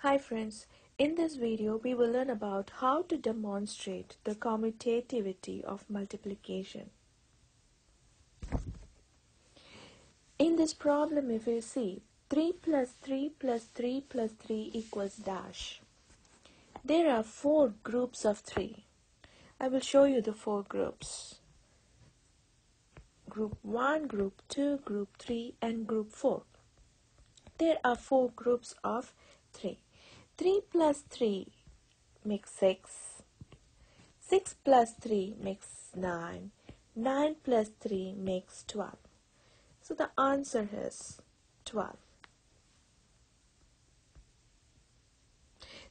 Hi friends, in this video we will learn about how to demonstrate the commutativity of multiplication. In this problem, if you see 3 plus 3 plus 3 plus 3 equals dash, there are 4 groups of 3. I will show you the 4 groups. Group 1, Group 2, Group 3 and Group 4. There are 4 groups of 3. 3 plus 3 makes 6. 6 plus 3 makes 9. 9 plus 3 makes 12. So the answer is 12.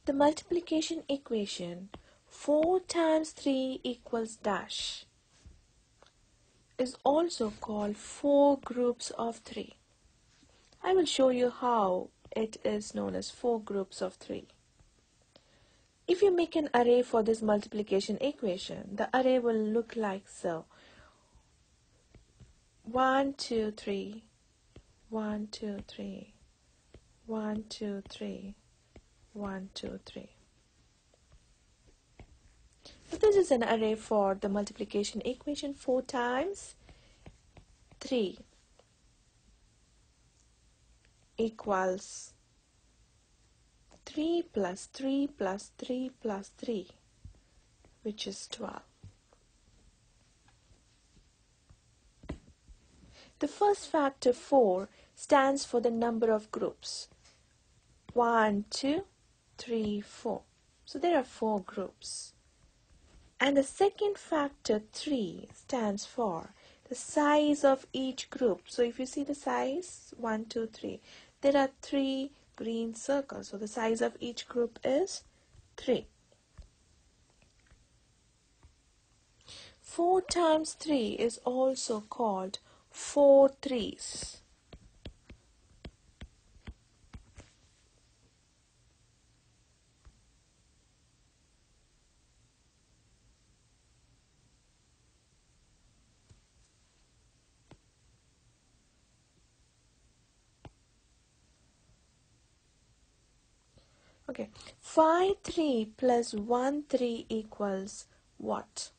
The multiplication equation 4 times 3 equals dash is also called 4 groups of 3. I will show you how it is known as 4 groups of 3. If you make an array for this multiplication equation, the array will look like so. 1, 2, 3, 1, 2, 3, 1, 2, 3, 1, 2, 3. So this is an array for the multiplication equation 4 times 3 equals 3 plus 3 plus 3 plus 3, which is 12. The first factor 4 stands for the number of groups. 1, 2, 3, 4. So there are 4 groups. And the second factor 3 stands for the size of each group. So if you see the size 1, 2, 3, there are 3 green circles. So the size of each group is 3. 4 times 3 is also called 4 threes. Okay, 5 3 plus 1 3 equals what?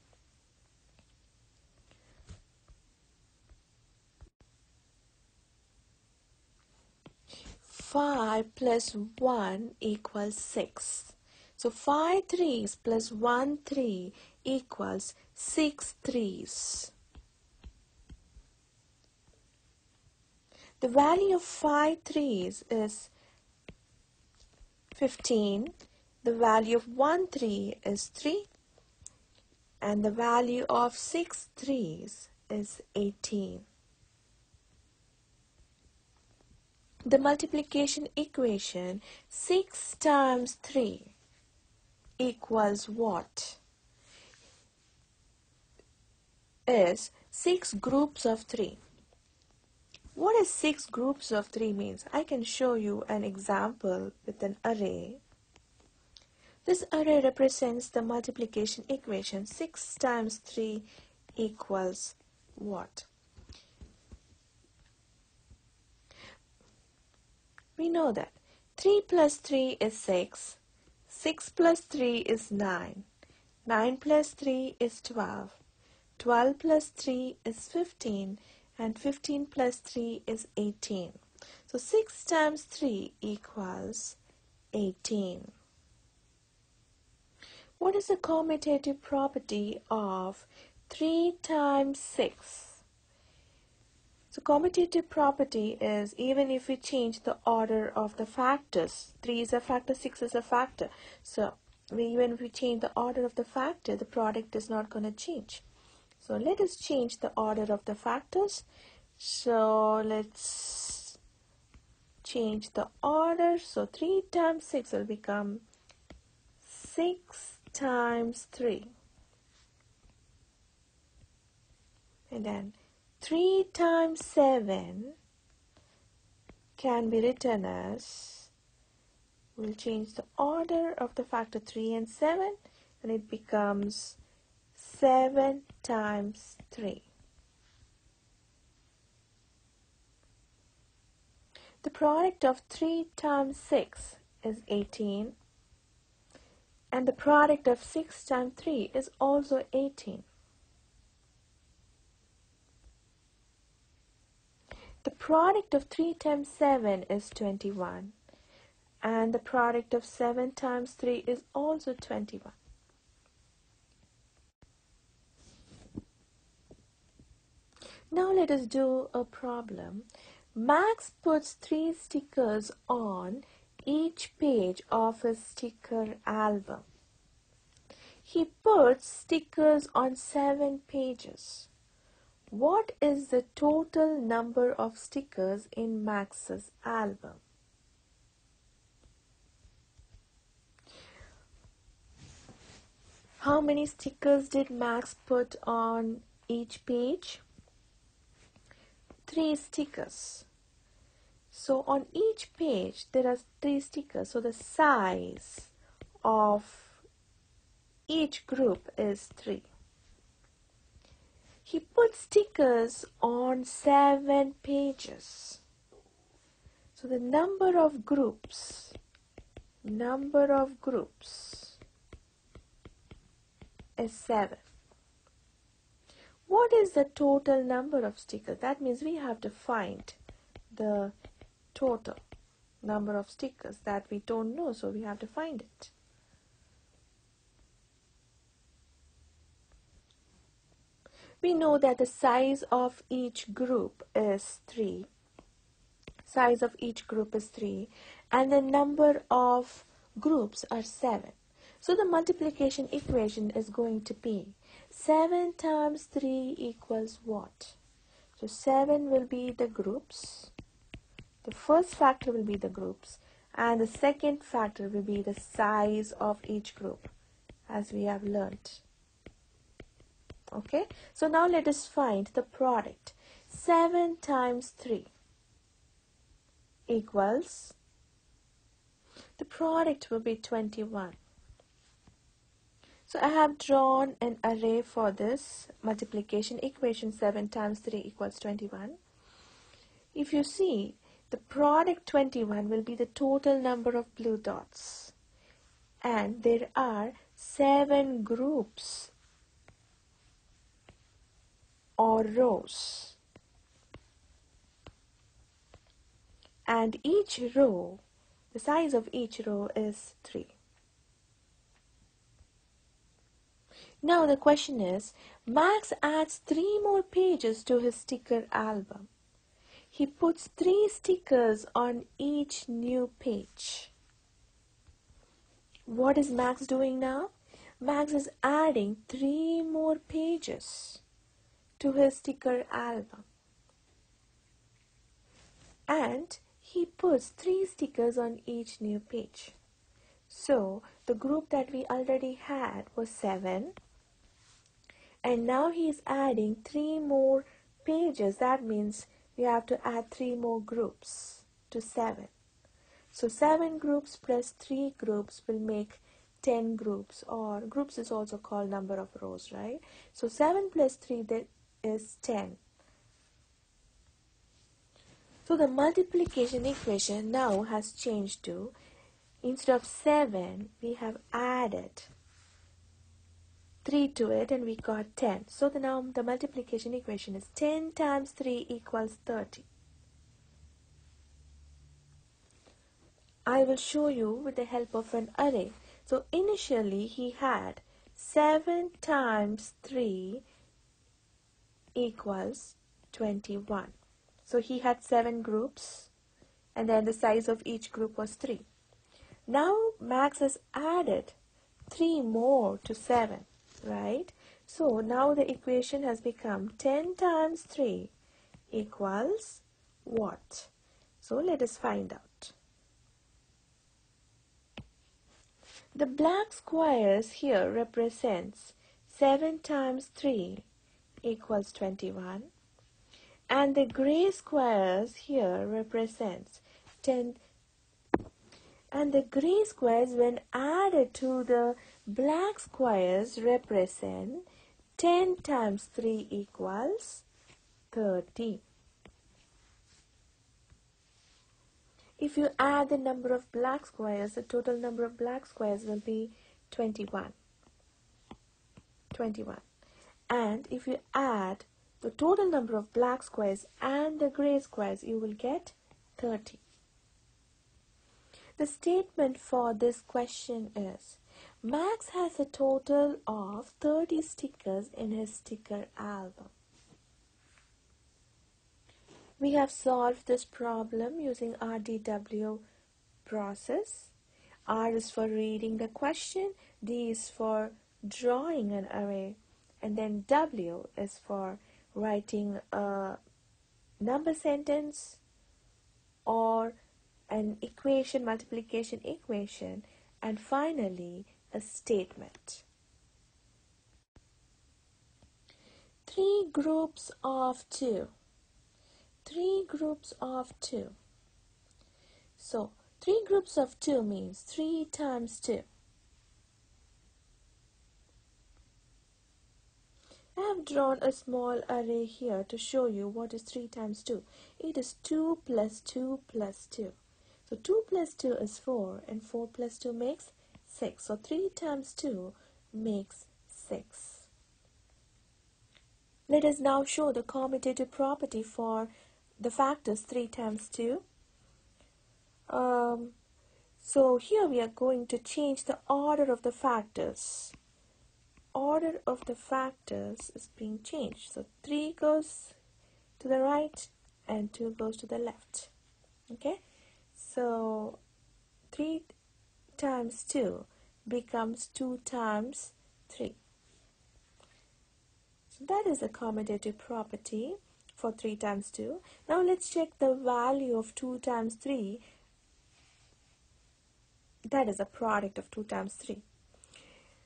5 plus 1 equals 6. So 5 threes plus 1 3 equals 6 threes. The value of 5 threes is 15. The value of 1 3 is 3. And the value of 6 threes is 18. The multiplication equation 6 times 3 equals what? Is 6 groups of 3. What is 6 groups of 3 means? I can show you an example with an array. This array represents the multiplication equation 6 times 3 equals what? We know that 3 plus 3 is 6, 6 plus 3 is 9, 9 plus 3 is 12, 12 plus 3 is 15, and 15 plus 3 is 18. So 6 times 3 equals 18. What is the commutative property of 3 times 6? So commutative property is even if we change the order of the factors, 3 is a factor, 6 is a factor. So even if we change the order of the factor, the product is not going to change. So let us change the order of the factors. So let's change the order. So 3 times 6 will become 6 times 3. And then 3 times 7 can be written as, we'll change the order of the factor 3 and 7, and it becomes 7 times 3. The product of 3 times 6 is 18, and the product of 6 times 3 is also 18. The product of 3 times 7 is 21, and the product of 7 times 3 is also 21. Now let us do a problem. Max puts 3 stickers on each page of his sticker album. He puts stickers on 7 pages. What is the total number of stickers in Max's album? How many stickers did Max put on each page? 3 stickers. So on each page there are 3 stickers. So the size of each group is 3. He put stickers on 7 pages. So the number of groups is 7. What is the total number of stickers? That means we have to find the total number of stickers that we don't know, so we have to find it. We know that the size of each group is 3. Size of each group is 3, and the number of groups are 7. So the multiplication equation is going to be 7 times 3 equals what? So 7 will be the groups. The first factor will be the groups, and the second factor will be the size of each group, as we have learnt. Okay, so now let us find the product. 7 times 3 equals, the product will be 21. So I have drawn an array for this multiplication equation. 7 times 3 equals 21. If you see, the product 21 will be the total number of blue dots, and there are 7 groups or rows, and each row, the size of each row is 3. Now the question is, Max adds 3 more pages to his sticker album. He puts 3 stickers on each new page. What is Max doing now? Max is adding 3 more pages to his sticker album, and he puts 3 stickers on each new page. So the group that we already had was 7, and now he is adding 3 more pages. That means we have to add 3 more groups to 7. So 7 groups plus 3 groups will make 10 groups, or groups is also called number of rows, right? So 7 plus 3 that is 10. So the multiplication equation now has changed to, instead of 7, we have added 3 to it and we got 10. So now the multiplication equation is 10 times 3 equals 30. I will show you with the help of an array. So initially he had 7 times 3 equals 21. So he had 7 groups, and then the size of each group was 3. Now Max has added 3 more to 7, right? So now the equation has become 10 times 3 equals what? So let us find out. The black squares here represents 7 times 3 equals 21, and the gray squares here represents 10, and the gray squares when added to the black squares represent 10 times 3 equals 30. If you add the number of black squares, the total number of black squares will be 21. 21. And if you add the total number of black squares and the gray squares, you will get 30. The statement for this question is, Max has a total of 30 stickers in his sticker album. We have solved this problem using RDW process. R is for reading the question, D is for drawing an array, and then W is for writing a number sentence or an equation, multiplication equation, and finally a statement. Three groups of two. Three groups of two. So, 3 groups of 2 means 3 times 2. I have drawn a small array here to show you what is 3 times 2. It is 2 plus 2 plus 2. So 2 plus 2 is 4 and 4 plus 2 makes 6. So 3 times 2 makes 6. Let us now show the commutative property for the factors 3 times 2. So here we are going to change the order of the factors. Order of the factors is being changed. So 3 goes to the right and 2 goes to the left. Okay? So 3 times 2 becomes 2 times 3. So that is a commutative property for 3 times 2. Now let's check the value of 2 times 3. That is a product of 2 times 3.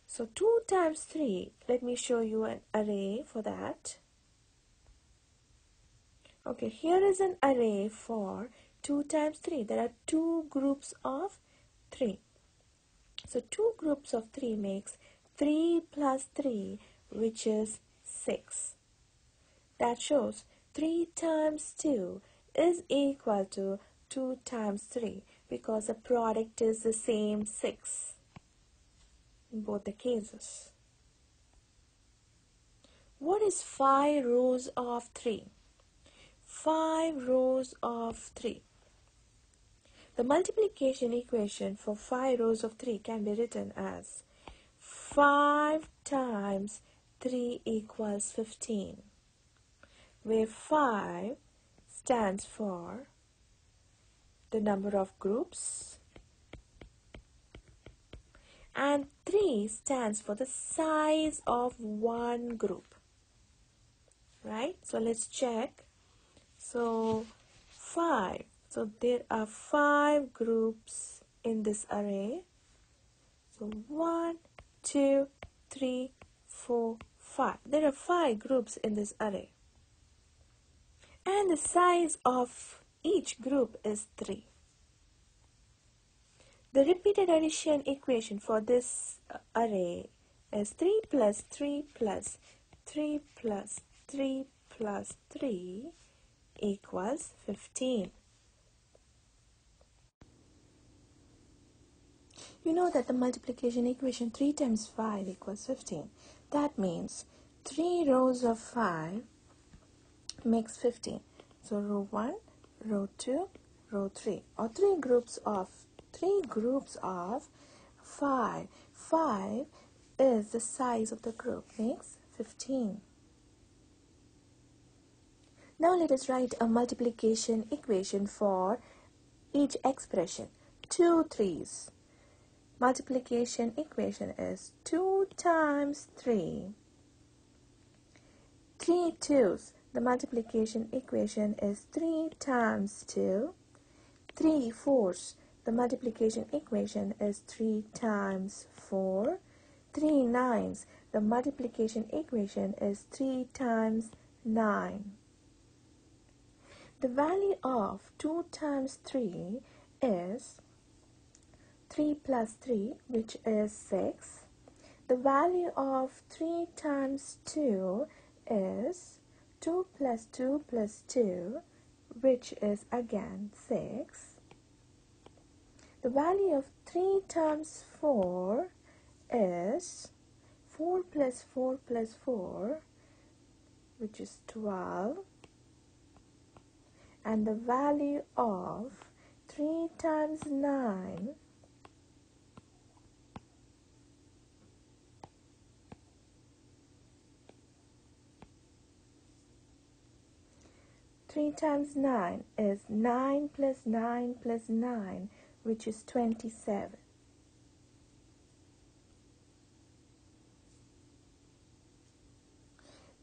So 2 times 3, let me show you an array for that. Okay, here is an array for 2 times 3. There are 2 groups of 3. So 2 groups of 3 makes 3 plus 3, which is 6. That shows 3 times 2 is equal to 2 times 3 because the product is the same 6 in both the cases. What is 5 rows of 3? 5 rows of 3. The multiplication equation for 5 rows of 3 can be written as 5 times 3 equals 15, where 5 stands for the number of groups and 3 stands for the size of one group. Right? So let's check. So 5. So there are 5 groups in this array. So 1, 2, 3, 4, 5. There are 5 groups in this array. And the size of each group is 3. The repeated addition equation for this array is 3 plus 3 plus 3 plus 3 plus 3 equals 15. You know that the multiplication equation 3 times 5 equals 15. That means 3 rows of 5 makes 15. So row 1, row 2, row 3, or 3 groups of 5. 5 is the size of the group, makes 15. Now let us write a multiplication equation for each expression. 2 3's. Multiplication equation is 2 times 3. 3 2's. The multiplication equation is 3 times 2. 3 4's. The multiplication equation is 3 times 4. 3 9's. The multiplication equation is 3 times 9. The value of 2 times 3 is 3 plus 3, which is 6. The value of 3 times 2 is 2 plus 2 plus 2, which is again 6. The value of 3 times 4 is 4 plus 4 plus 4, which is 12. And the value of 3 times 9 3 times 9 is 9 plus 9 plus 9, which is 27.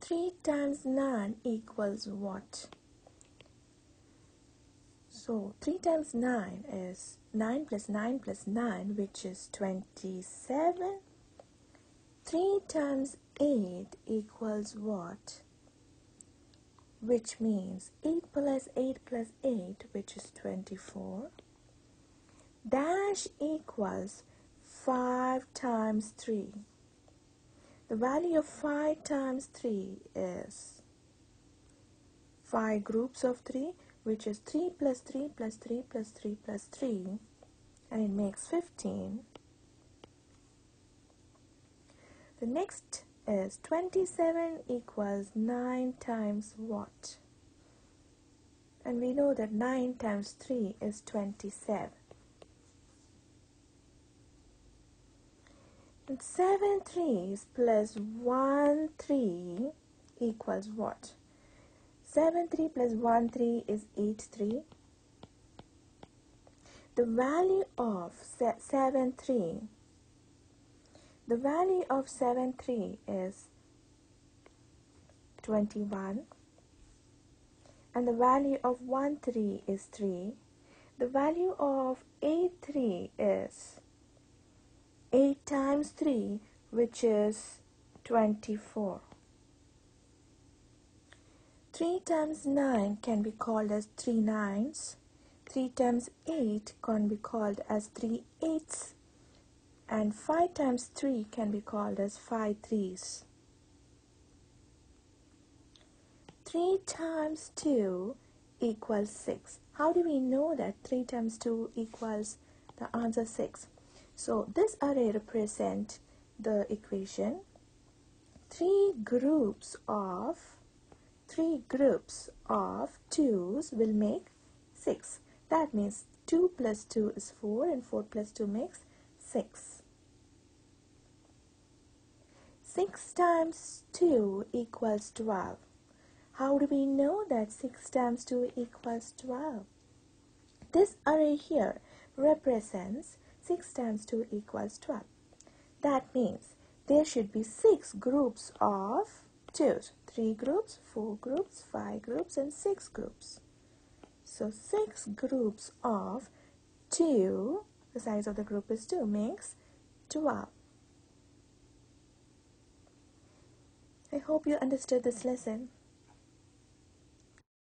Three times 9 equals what? So 3 times 9 is 9 plus 9 plus 9, which is 27. 3 times 8 equals what? Which means 8 plus 8 plus 8, which is 24. Dash equals 5 times 3. The value of 5 times 3 is 5 groups of 3, which is 3 plus 3 plus 3 plus 3 plus 3, and it makes 15. The next is 27 equals 9 times what? And we know that 9 times 3 is 27. And 7 3s plus 1 3 equals what? 7 3 plus 1 3 is 8 3. The value of 7 3, the value of 7 3 is 21. And the value of 1 3 is 3. The value of 8 3 is 8 times 3, which is 24. 3 times 9 can be called as 3 nines. 3 times 8 can be called as 3 eights. And 5 times 3 can be called as 5 threes. 3 times 2 equals 6. How do we know that 3 times 2 equals the answer 6? So this array represents the equation. Three groups of 2's will make 6. That means 2 plus 2 is 4 and 4 plus 2 makes 6. 6 times 2 equals 12. How do we know that 6 times 2 equals 12? This array here represents 6 times 2 equals 12. That means there should be 6 groups of 2's. 3 groups, 4 groups, 5 groups, and 6 groups. So 6 groups of 2, the size of the group is 2, makes 12. I hope you understood this lesson.